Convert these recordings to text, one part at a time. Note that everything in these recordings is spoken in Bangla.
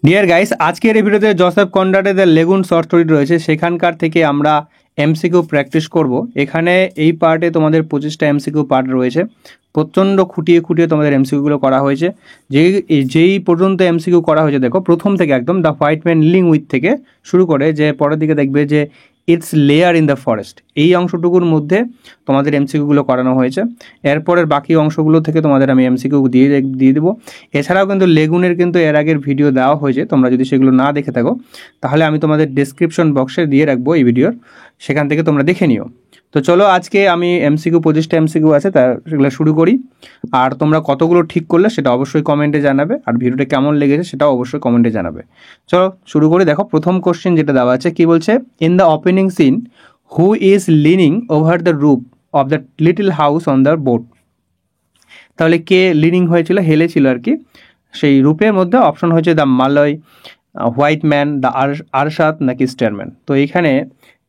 ডিয়ার গাইস, আজকের এই ভিডিওতে জোসেফ কনরাডের লেগুন শর্ট স্টোরি রয়েছে, সেখানকার থেকে আমরা এমসিকিউ প্র্যাকটিস করব। এখানে এই পার্টে তোমাদের 25টা এমসিকিউ পার্ট রয়েছে। প্রচণ্ড খুঁটিয়ে খুঁটিয়ে তোমাদের এমসিকিউগুলো করা হয়েছে। যেই পর্যন্ত এমসিকিউ করা হয়েছে দেখো, প্রথম থেকে একদম the white man living with থেকে শুরু করে যে পরের দিকে দেখবে যে it's layer in the forest, এই অংশটুকুর মধ্যে তোমাদের এমসিকিউগুলো করানো হয়েছে। এরপরের বাকি অংশগুলো থেকে তোমাদের আমি এমসিকিউ দিয়ে দেবো। এছাড়াও কিন্তু লেগুনের কিন্তু এর আগের ভিডিও দেওয়া হয়েছে, তোমরা যদি সেগুলো না দেখে থাকো তাহলে আমি তোমাদের ডেসক্রিপশন বক্সে দিয়ে রাখবো এই ভিডিওর, সেখান থেকে তোমরা দেখে নিও। তো চলো, আজকে আমি এমসিকিউ 25টা এমসিকিউ আছে তা সেগুলো শুরু করি। আর তোমরা কতগুলো ঠিক করলে সেটা অবশ্যই কমেন্টে জানাবে, আর ভিডিওটা কেমন লেগেছে সেটাও অবশ্যই কমেন্টে জানাবে। চলো শুরু করি। দেখো প্রথম কোশ্চেন যেটা দেওয়া আছে, কি বলছে, in the opening scene who is leaning over the roof of the little house on the boat. তাহলে কে লিনিং হয়েছিল, হেলেছিল আর কি সেই রূপের মধ্যে। অপশন হয়েছে the Malay, white man, the Arshad নাকি স্টারম্যান। তো এখানে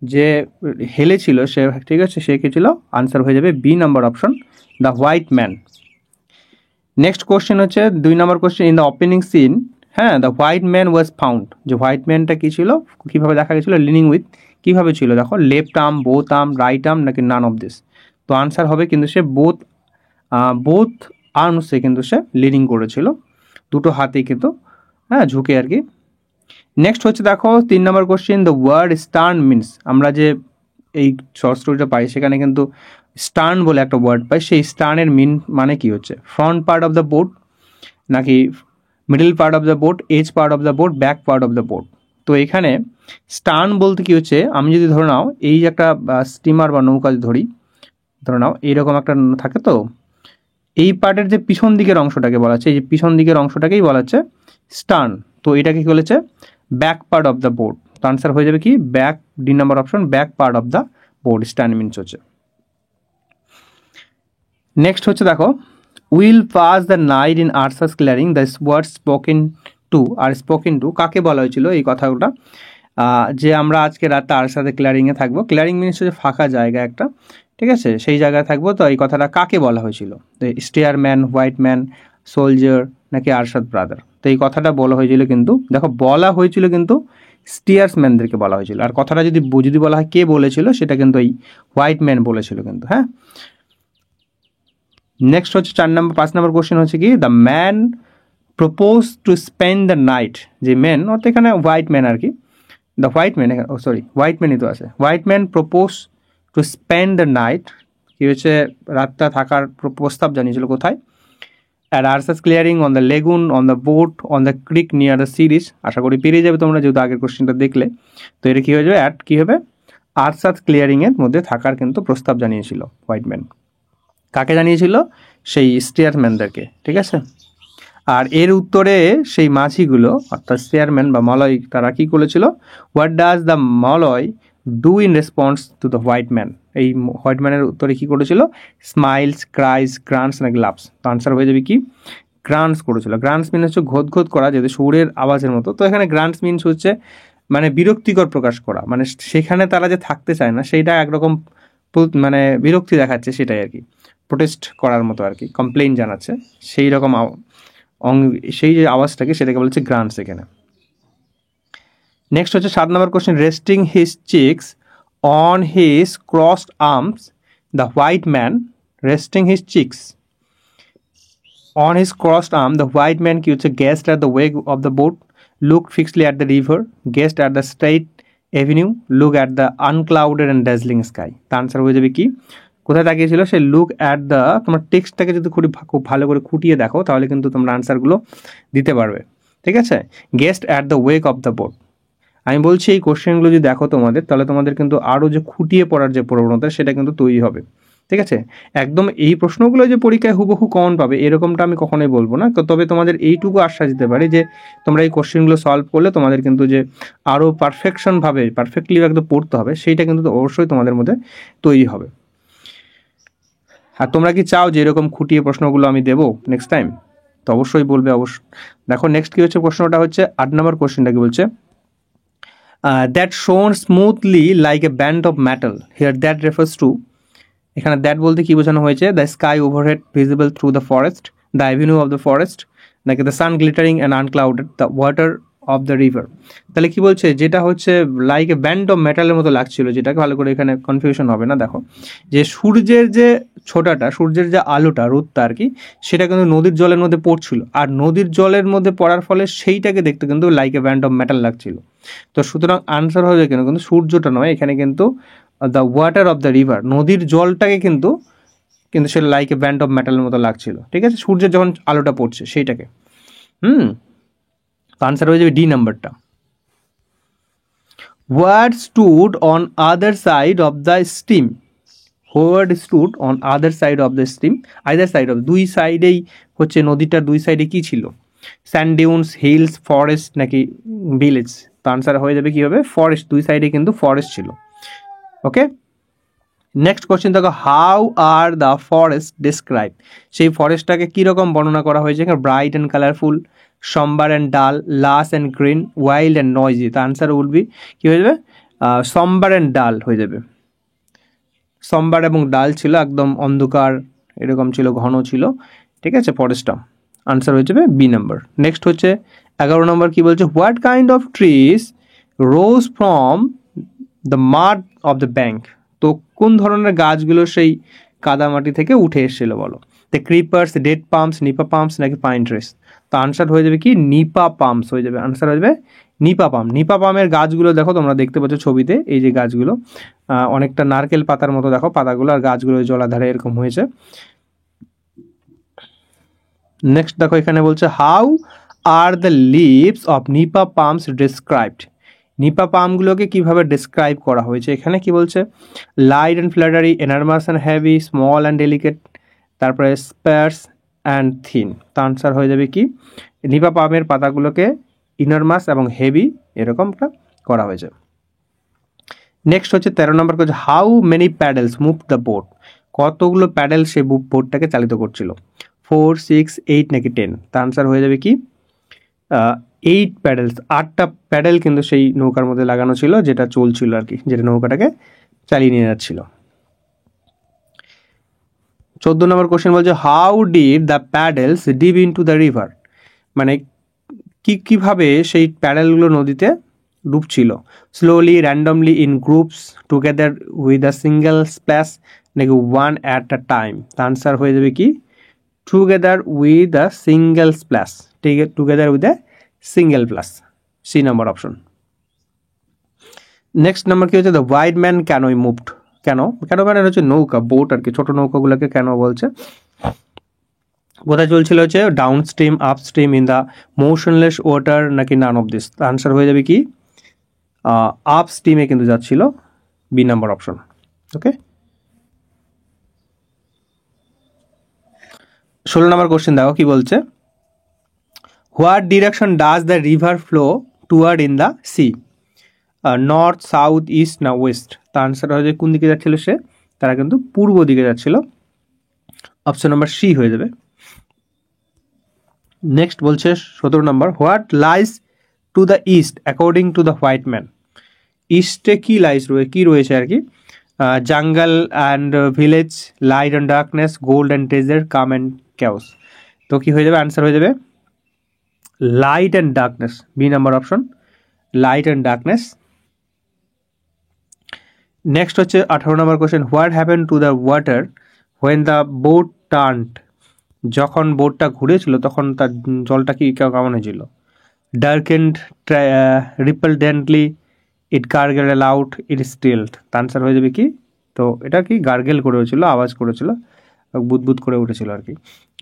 যে হেলেছিল সে, ঠিক আছে, সে কে ছিল, আনসার হয়ে যাবে B number option, the white man. Next question হচ্ছে 2 number question, in the opening scene, হ্যাঁ, the white man was found. যে হোয়াইট ম্যানটা কী ছিল, কীভাবে দেখা গেছিলো, লিনিং উইথ, কীভাবে ছিল দেখো, left arm, both arm, right arm নাকি নান অফ দিস। তো আনসার হবে কিন্তু সে বোথ আর্মসে কিন্তু সে লিডিং করেছিল, দুটো হাতেই কিন্তু, হ্যাঁ, ঝুঁকে আর কি। নেক্সট হচ্ছে দেখো 3 number question, the word stern means. আমরা যে এই শর্ট স্টোরিটা পাই সেখানে কিন্তু স্টার্ন বলে একটা ওয়ার্ড পাই, সেই স্টার্নের মিন মানে কি হচ্ছে, front part of the boat নাকি middle part of the boat, edge part of the boat, back part of the boat. তো এখানে স্টার্ন বলতে কি হচ্ছে, আমি যদি ধরে নাও এই যে একটা স্টিমার বা নৌকা ধরি, ধরে নাও এইরকম একটা থাকে, তো এই পার্টের যে পিছন দিকের অংশটাকে বলা হচ্ছে, এই যে পিছন দিকের অংশটাকেই বলা হচ্ছে স্টার্ন। তো এটাকে কি বলেছে, back part of the boat. তো আনসার হয়ে যাবে কি back, D number option, back part of the boat, stern means হচ্ছে। নেক্সট হচ্ছে দেখো, will pass the night in Arthur's clearing, the word spoken to. আর স্পোকেন টু কাকে বলা হয়েছিল এই কথাটা, যে আমরা আজকে রাতে আরসাতে ক্লিয়ারিংয়ে থাকবো। ক্লিয়ারিং মিনস হচ্ছে ফাঁকা জায়গা একটা, ঠিক আছে, সেই জায়গায় থাকবো। তো এই কথাটা কাকে বলা হয়েছিল, তো স্টেয়ারম্যান, হোয়াইট ম্যান, সোলজার নাকি আরশাদ ব্রাদার। তো এই কথাটা বলা হয়েছিল কিন্তু, দেখো বলা হয়েছিল কিন্তু স্টিয়ার্সম্যানদেরকে বলা হয়েছিল। আর কথাটা যদি বলা হয় কে বলেছিল, সেটা কিন্তু এই হোয়াইট ম্যান বলেছিল কিন্তু, হ্যাঁ। নেক্সট হচ্ছে 5 নম্বর কোশ্চেন হচ্ছে কি, the man propose to spend the night. যে ম্যান অর্থাৎ এখানে হোয়াইট ম্যান আর কি, দ্য হোয়াইট ম্যান, হোয়াইট ম্যানই তো আছে। White man propose to spend the night, কি হচ্ছে, রাতটা থাকার প্রস্তাব জানিয়েছিল কোথায়, অ্যাট আরসাস clearing, on the lagoon, on the boat, on the creek near the series. আশা করি পেরিয়ে যাবে তোমরা, যেহেতু আগের কোশ্চেনটা দেখলে। তো এটা কী হয়ে যাবে, অ্যাট কী হবে, আরসাস ক্লিয়ারিংয়ের মধ্যে থাকার কিন্তু প্রস্তাব জানিয়েছিল হোয়াইট ম্যান। কাকে জানিয়েছিল, সেই স্টেয়ারম্যানদেরকে, ঠিক আছে। আর এর উত্তরে সেই মাঝিগুলো অর্থাৎ চেয়ারম্যান বা মলয়, তারা কী করেছিল, what does the Malay do in response to the white man. এই হোয়াইট ম্যানের উত্তরে কী করেছিল, স্মাইলস, ক্রাইস, গ্রান্টস নাকি লাভস। তো আনসার হয়ে যাবে কি গ্রান্টস করেছিল। গ্রান্টস মিনস হচ্ছে ঘোদ ঘোদ করা, যেহেতু সুরের আওয়াজের মতো। তো এখানে গ্রান্টস মিনস হচ্ছে মানে বিরক্তিকর প্রকাশ করা, মানে সেখানে তারা যে থাকতে চায় না, সেইটা একরকম মানে বিরক্তি দেখাচ্ছে, সেটাই আর কি, প্রোটেস্ট করার মতো আর কি, কমপ্লেইন জানাচ্ছে, সেই রকম সেই যে আওয়াজটাকে, সেটাকে বলছে গ্রান্টস এখানে। নেক্সট হচ্ছে 7 number question, resting his cheeks on his crossed arms, the white man, resting his cheeks on his crossed arm, the white man কি হচ্ছে, gazed at the wake of the boat, look fixedly at the river, gazed at the straight avenue, look at the unclouded and dazzling sky. তার আনসার হয়ে যাবে কি, কোথায় তাকিয়েছিল সে, লুক অ্যাট দ্য, তোমার টেক্সটটাকে যদি খুব ভালো করে খুঁটিয়ে দেখো তাহলে কিন্তু তোমরা আনসারগুলো দিতে পারবে, ঠিক আছে। Guest at the ওয়েক of the boat. আমি বলছি এই কোশ্চেনগুলো যদি দেখো তোমাদের, তাহলে তোমাদের কিন্তু আরও যে খুঁটিয়ে পড়ার যে প্রবণতা, সেটা কিন্তু তৈরি হবে, ঠিক আছে। একদম এই প্রশ্নগুলো যে পরীক্ষায় হুবহু কমন পাবে এরকমটা আমি কখনোই বলবো না। তো তবে তোমাদের এইটুকু আশ্বাস দিতে পারি যে তোমরা এই কোশ্চেনগুলো সলভ করলে তোমাদের কিন্তু যে আরও পারফেক্টলি একদম পড়তে হবে, সেইটা কিন্তু অবশ্যই তোমাদের মধ্যে তৈরি হবে। আর তোমরা কি চাও যে এরকম খুঁটিয়ে প্রশ্নগুলো আমি দেবো নেক্সট টাইম, তো অবশ্যই বলবে। দেখো নেক্সট কি হচ্ছে, প্রশ্নটা হচ্ছে 8 নম্বর কোশ্চেনটা কি বলছে, that shone smoothly like a band of metal, here that refers to. এখানে দ্যাট বলতে কি বোঝানো হয়েছে, the sky overhead visible through the forest, the avenue of the forest নাকি the sun glittering and unclouded, the water of the river. তাহলে কি বলছে, যেটা হচ্ছে লাইক এ ব্যান্ড অফ মেটালের মতো লাগছিল, যেটাকে ভালো করে এখানে কনফিউশন হবে না। দেখো যে সূর্যের যে ছোটাটা, সূর্যের যে আলোটা, রোদটা আর কি, সেটা কিন্তু নদীর জলের মধ্যে পড়ছিল, আর নদীর জলের মধ্যে পড়ার ফলে সেইটাকে দেখতে কিন্তু like a band of metal লাগছিল। তো সুতরাং আনসার হবে কেন, কিন্তু সূর্যটা নয় এখানে, কিন্তু the water of the river, নদীর জলটাকে কিন্তু কিন্তু সেটা লাইক এ ব্যান্ড অফ মেটালের মতো লাগছিল। ঠিক আছে, সূর্যের যখন আলোটা পড়ছে সেইটাকে। আনসার হয়ে যাবে ডি নাম্বারটা। What stood on other side of the stream, what stood on other side of the stream, either side of, দুই সাইডেই হচ্ছে নদীটার দুই সাইডে কি ছিল, স্যান্ড ডিউনস, হিলস, ফরেস্ট নাকি ভিলেজ। তো আনসার হয়ে যাবে কি হবে, ফরেস্ট, দুই সাইডে কিন্তু ফরেস্ট ছিল। ওকে, নেক্সট কোশ্চেন দেখো, how are the forest describe, সেই ফরেস্টটাকে কীরকম বর্ণনা করা হয়েছে এখানে, bright and colourful, sombre and dull, lush and green, wild and noisy. তো আনসার উইল বি কী হয়ে যাবে, সম্বার অ্যান্ড ডাল হয়ে যাবে। সম্বার এবং ডাল ছিল, একদম অন্ধকার এরকম ছিল, ঘন ছিল। ঠিক আছে, ফরেস্টটা আনসার হয়ে যাবে বি নাম্বার। নেক্সট হচ্ছে 11 নম্বর, কি বলছে, what kind of trees rose from the মাড of the bank, তো কোন ধরনের গাছগুলো সেই কাদামাটি থেকে উঠে এসেছিল বলো, the creepers, dead palms, nipa palms নাকি পাইন ট্রিস। তো আনসার হয়ে যাবে কি, নিপা পাম্পস হয়ে যাবে, আনসার হয়ে যাবে নিপা পাম। নিপা পামের গাছগুলো দেখো তোমরা দেখতে পাচ্ছ ছবিতে, এই যে গাছগুলো অনেকটা নারকেল পাতার মতো দেখো পাতাগুলো, আর গাছগুলো জলাধারে এরকম হয়েছে। নেক্সট দেখো এখানে বলছে, how are the leaves of nipa palms described, নিপা পামগুলোকে কিভাবে ডিসক্রাইব করা হয়েছে, এখানে কি বলছে, light and fluttery, enormous and heavy, small and delicate, তারপরে স্পার্স অ্যান্ড থিন। তো আনসার হয়ে যাবে কি, নিপা পামের পাতাগুলোকে ইনারমাস এবং হেভি এরকমটা করা হয়েছে। নেক্সট হচ্ছে 13 number question, how many paddles move the boat, কতগুলো প্যাডেল সে বোটটাকে চালিত করছিল, 4, 6, 8 নাকি 10। তার আনসার হয়ে যাবে কি 8 প্যাডেলস, 8টা প্যাডেল কিন্তু সেই নৌকার মধ্যে লাগানো ছিল, যেটা চলছিল আর কি, যেটা নৌকাটাকে চালিয়ে নিয়ে যাচ্ছিল। 14 নম্বর কোশ্চেন বলছে, how did the paddles dip into the river, মানে কিভাবে সেই প্যাডেলগুলো নদীতে ডুবছিল, slowly, randomly, in groups, together with a single splash নাকি ওয়ান অ্যাট আ টাইম। তার আনসার হয়ে যাবে কি, together with a single splash, together with a single splash, C number option. Next number কি হচ্ছে, the white man canoe moved, কেন মানে হচ্ছে নৌকা, বোট আর কি, ছোট নৌকাগুলোকে কেন বলছে, কোথায় চলছিল হচ্ছে, down stream, up stream, in the motionless water নাকি নান অফ দিস। আনসার হয়ে যাবে কি আপ স্ট্রিমে কিন্তু যাচ্ছিল, বি নাম্বার অপশন। ওকে, 16 নম্বর কোশ্চেন দেখো কি বলছে, what direction does the river flow toward in the sea, north, south, east না ওয়েস্ট। তার আনসার হয়ে যাবে কোন দিকে যাচ্ছিল সে, তারা কিন্তু পূর্ব দিকে যাচ্ছিল, অপশন নাম্বার সি হয়ে যাবে। নেক্সট বলছে 17 number, what lies to the east according to the white man, ইস্টে কি রয়েছে আর কি, jungle and village, light and darkness, gold and desert, calm and chaos. তো কি হয়ে যাবে, আনসার হয়ে যাবে light and darkness, B number option, light and darkness. Next হচ্ছে 18 number question, what happen to the water when the boat turned, যখন বোটটা ঘুরেছিল তখন তার জলটা কি কেমন হয়েছিল, ডার্কেন্ড, রিপেলডেন্টলি, ইট গার্গেল লাউড, ইট স্টিলড। তার আনসার হয়ে যাবে কি, তো এটা কি গার্গেল করেছিল, আওয়াজ করেছিল, বুদবুদ করে উঠেছিল আর কি,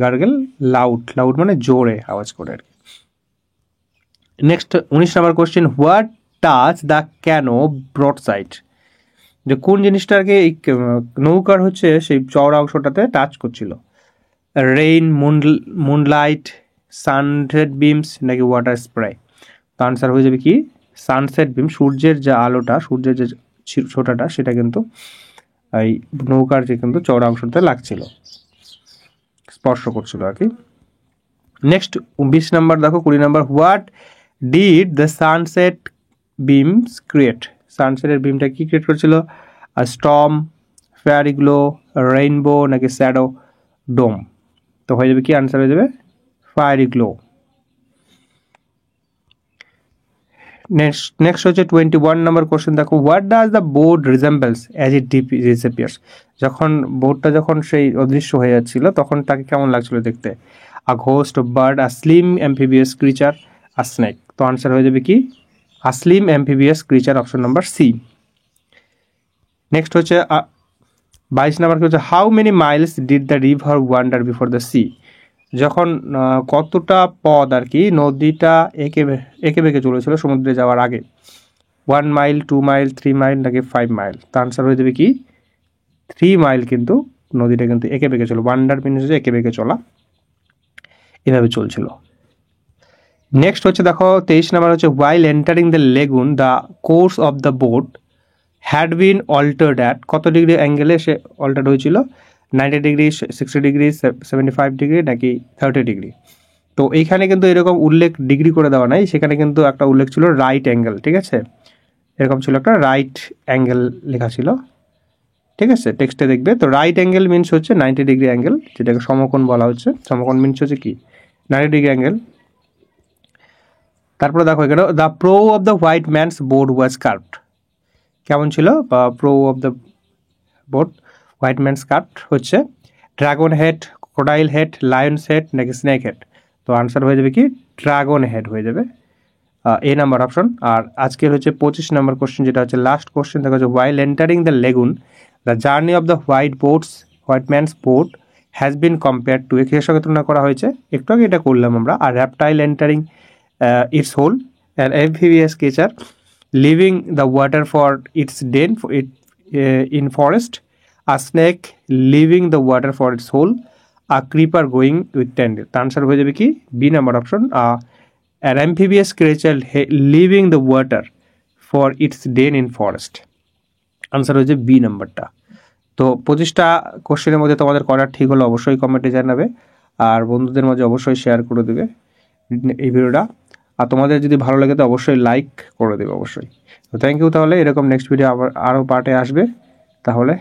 গার্গেল, লাউড মানে জোরে আওয়াজ করে আর কি। Next 19 number question, what touch the canoe broadside, যে কোন জিনিসটা আর কি এই নৌকার হচ্ছে সেই চওড়া অংশটাতে টাচ করছিল, রেইন, মুনলাইট, সানসেট বিমস নাকি ওয়াটার স্প্রে। তো আনসার হয়ে যাবে কি সানসেট বিম, সূর্যের যে আলোটা, সূর্যের যে ছোটাটা সেটা কিন্তু এই নৌকার যে কিন্তু চওড়া অংশটাতে লাগছিল, স্পর্শ করছিল আর কি। নেক্সট 20 নাম্বার দেখো, 20 number, what did the sunset beams create, সানসেটের বিমটা কি ক্রিয়েট করেছিল, স্টর্ম, ফেয়ারি গ্লো, রেইনবো নাকি শ্যাডো ডোম। তো হয়ে যাবে কি, আনসার হয়ে যাবে ফায়ারি গ্লো। নেক্সট হচ্ছে 21 নম্বর কোশ্চেন দেখো, what does the board resembles as it disappears. যখন বোর্ডটা যখন সেই অদৃশ্য হয়ে যাচ্ছিল তখন তাকে কেমন লাগছিল দেখতে? A ghost, bird, a slim amphibious creature, a snake. তো আনসার হয়ে যাবে কি a slim amphibious creature, option number C. Next হচ্ছে 22 নাম্বার কি হচ্ছে, how many miles did the river wander before the sea. যখন কতটা পথ আর কি নদীটা এঁকে বেঁকে চলেছিল সমুদ্রে যাওয়ার আগে? 1 মাইল, 2 মাইল, 3 মাইল নাকি 5 মাইল? তো আনসার হয়ে যাবে কি 3 মাইল, কিন্তু নদীটা কিন্তু এঁকে বেঁকে চলো। ওয়ান্ডার মিনস হচ্ছে এঁকে বেঁকে চলা, এভাবে চলছিল। নেক্সট হচ্ছে দেখো 23 নাম্বার হচ্ছে, while entering the lagoon the course of the boat had been altered at. কত ডিগ্রি অ্যাঙ্গেলে সে অল্টার্ড হয়েছিল? 90 ডিগ্রি, 60 ডিগ্রি, 75 ডিগ্রি নাকি 30 ডিগ্রি? তো এইখানে কিন্তু এরকম উল্লেখ ডিগ্রি করে দেওয়া নাই, সেখানে কিন্তু একটা উল্লেখ ছিল রাইট অ্যাঙ্গেল, ঠিক আছে? এরকম ছিল একটা রাইট অ্যাঙ্গেল লেখা ছিল, ঠিক আছে? টেক্সটে দেখবে। তো রাইট অ্যাঙ্গেল মিনস হচ্ছে 90 ডিগ্রি অ্যাঙ্গেল, যেটাকে সমকোণ বলা হচ্ছে। সমকোণ মিনস হচ্ছে কি 90 ডিগ্রি অ্যাঙ্গেল। তারপরে দেখো এখানে, the prow of the white man's board was curved. কেমন ছিল বা prow of the board white man's curved হচ্ছে dragon head, crocodile head, lion's head নাকি স্নেক হেড? তো আনসার হয়ে যাবে কি ড্রাগন হেড হয়ে যাবে, এ নাম্বার অপশন। আর আজকের হচ্ছে 25 নম্বর কোশ্চেন, যেটা হচ্ছে লাস্ট কোশ্চেন, দেখা হচ্ছে while entering the lagoon the journey of the white man's boat has been compare to. এর সঙ্গে তুলনা করা হয়েছে, একটু আগে এটা করলাম আমরা। আর reptile entering its hole, an amphibious creature leaving the water for its den in forest, a snake leaving the water for its hole, a creeper going with tendril. তার আনসার হয়ে যাবে কি B number option, an amphibious creature leaving the water for its den in forest। Answer হয়েছে বি নাম্বারটা। তো 25টা কোশ্চেনের মধ্যে তোমাদের করার ঠিক হলো অবশ্যই কমেন্টে জানাবে, আর বন্ধুদের মাঝে অবশ্যই শেয়ার করে দেবে এই ভিডিওটা। আর তোমাদের যদি ভালো লাগে তো অবশ্যই লাইক করে দেবে অবশ্যই। তো থ্যাংক ইউ। তাহলে এরকম নেক্সট ভিডিও আবার আরও পার্টে আসবে, তাহলে